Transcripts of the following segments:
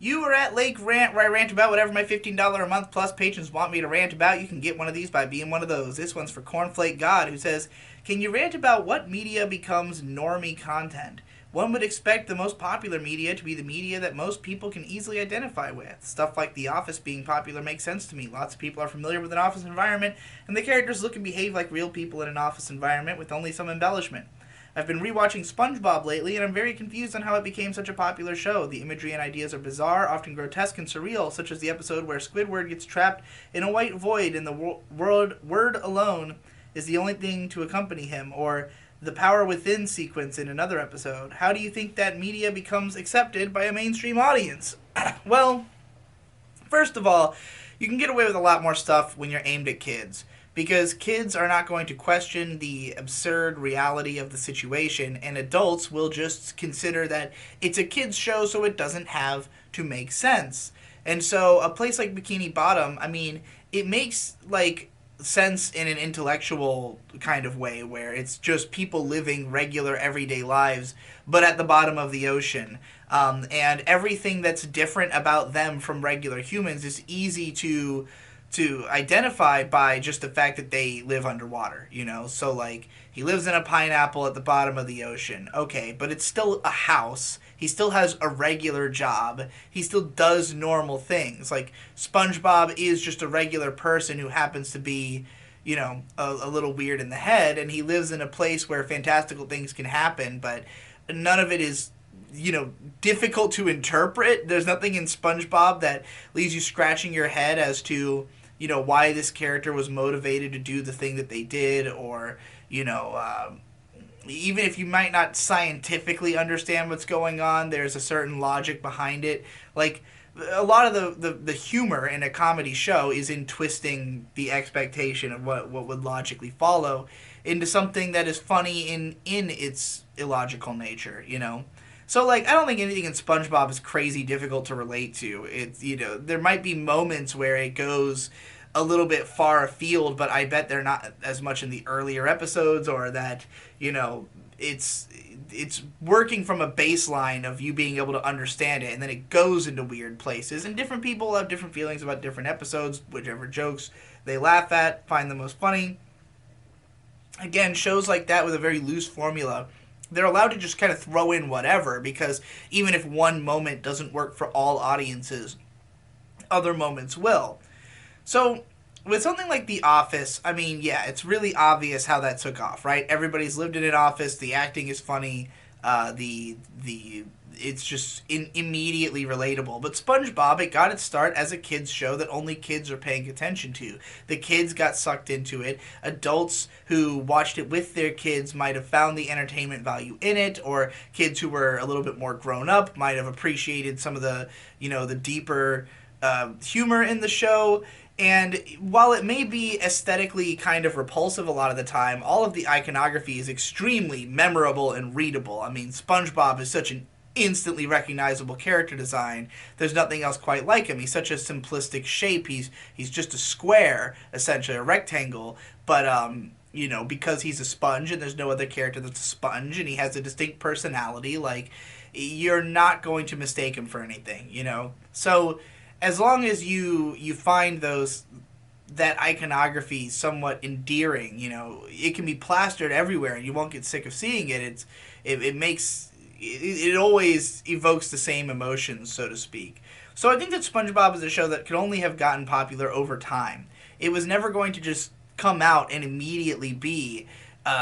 You are at Lake Rant, where I rant about whatever my $15 a month plus patrons want me to rant about. You can get one of these by being one of those. This one's for Cornflake God, who says, can you rant about what media becomes normie content? One would expect the most popular media to be the media that most people can easily identify with. Stuff like The Office being popular makes sense to me. Lots of people are familiar with an office environment, and the characters look and behave like real people in an office environment with only some embellishment. I've been rewatching SpongeBob lately, and I'm very confused on how it became such a popular show. The imagery and ideas are bizarre, often grotesque and surreal, such as the episode where Squidward gets trapped in a white void and the word alone is the only thing to accompany him, or the Power Within sequence in another episode. How do you think that media becomes accepted by a mainstream audience? Well, first of all, you can get away with a lot more stuff when you're aimed at kids, because kids are not going to question the absurd reality of the situation, and adults will just consider that it's a kids show, so it doesn't have to make sense. And so a place like Bikini Bottom, I mean, it makes like sense in an intellectual kind of way, where it's just people living regular everyday lives but at the bottom of the ocean, and everything that's different about them from regular humans is easy to identify by just the fact that they live underwater, you know? So, like, he lives in a pineapple at the bottom of the ocean. Okay, but it's still a house. He still has a regular job. He still does normal things. Like, SpongeBob is just a regular person who happens to be, you know, a little weird in the head, and he lives in a place where fantastical things can happen, but none of it is, you know, difficult to interpret. There's nothing in SpongeBob that leaves you scratching your head as to, you know, why this character was motivated to do the thing that they did, or, you know, even if you might not scientifically understand what's going on, there's a certain logic behind it. Like, a lot of the humor in a comedy show is in twisting the expectation of what would logically follow into something that is funny in its illogical nature, you know? So, like, I don't think anything in SpongeBob is crazy difficult to relate to. It's, you know, there might be moments where it goes a little bit far afield, but I bet they're not as much in the earlier episodes, or that, you know, it's working from a baseline of you being able to understand it, and then it goes into weird places, and different people have different feelings about different episodes, whichever jokes they laugh at, find the most funny. Again, shows like that with a very loose formula, they're allowed to just kind of throw in whatever, because even if one moment doesn't work for all audiences, other moments will. So, with something like The Office, I mean, yeah, it's really obvious how that took off, right? Everybody's lived in an office, the acting is funny, the it's just immediately relatable. But SpongeBob, it got its start as a kids show that only kids are paying attention to. The kids got sucked into it. Adults who watched it with their kids might have found the entertainment value in it, or kids who were a little bit more grown up might have appreciated some of the, you know, the deeper humor in the show. And while it may be aesthetically kind of repulsive a lot of the time, all of the iconography is extremely memorable and readable. I mean, SpongeBob is such an instantly recognizable character design. There's nothing else quite like him. He's such a simplistic shape. He's just a square, essentially, a rectangle. But you know, because he's a sponge and there's no other character that's a sponge, and he has a distinct personality, like, you're not going to mistake him for anything, you know? So as long as you find that iconography somewhat endearing, you know, it can be plastered everywhere and you won't get sick of seeing it. It always evokes the same emotions, so to speak. So I think that SpongeBob is a show that could only have gotten popular over time. It was never going to just come out and immediately be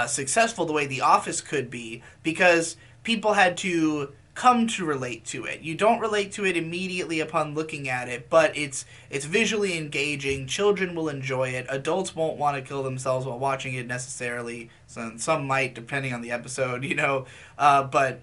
successful the way The Office could be, because people had to come to relate to it. You don't relate to it immediately upon looking at it, but it's visually engaging. Children will enjoy it. Adults won't want to kill themselves while watching it necessarily. Some might, depending on the episode, you know. But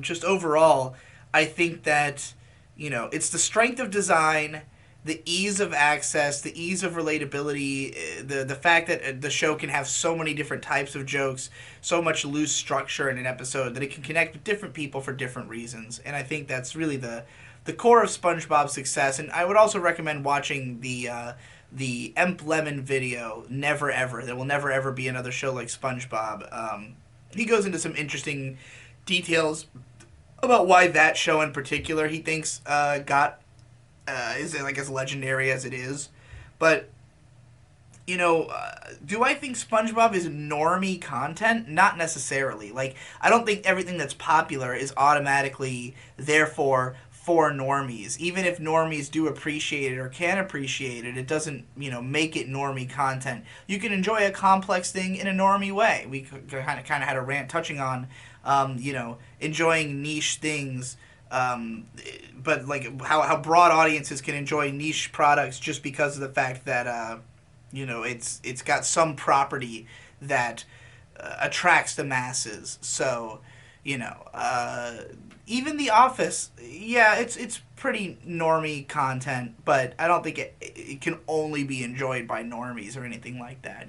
just overall, I think that, you know, it's the strength of design, the ease of access, the ease of relatability, the fact that the show can have so many different types of jokes, so much loose structure in an episode that it can connect with different people for different reasons. And I think that's really the core of SpongeBob's success. And I would also recommend watching the Emp Lemon video, Never Ever. There will never ever be another show like SpongeBob. He goes into some interesting details about why that show in particular he thinks got is like as legendary as it is. But do I think SpongeBob is normie content? Not necessarily. Like, I don't think everything that's popular is automatically, therefore, for normies. Even if normies do appreciate it or can appreciate it, it doesn't, make it normie content. You can enjoy a complex thing in a normie way. We kind of had a rant touching on, enjoying niche things. But like how broad audiences can enjoy niche products just because of the fact that it's got some property that attracts the masses. So, even The Office, yeah, it's pretty normie content, but I don't think it can only be enjoyed by normies or anything like that.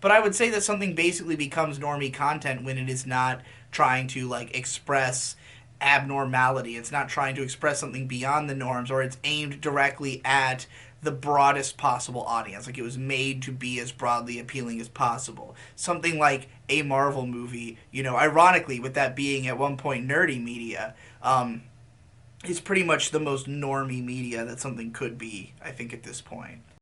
But I would say that something basically becomes normie content when it is not trying to like express abnormality. It's not trying to express something beyond the norms, or it's aimed directly at the broadest possible audience. Like, it was made to be as broadly appealing as possible. Something like a Marvel movie, ironically, with that being at one point nerdy media, is pretty much the most normie media that something could be, I think, at this point.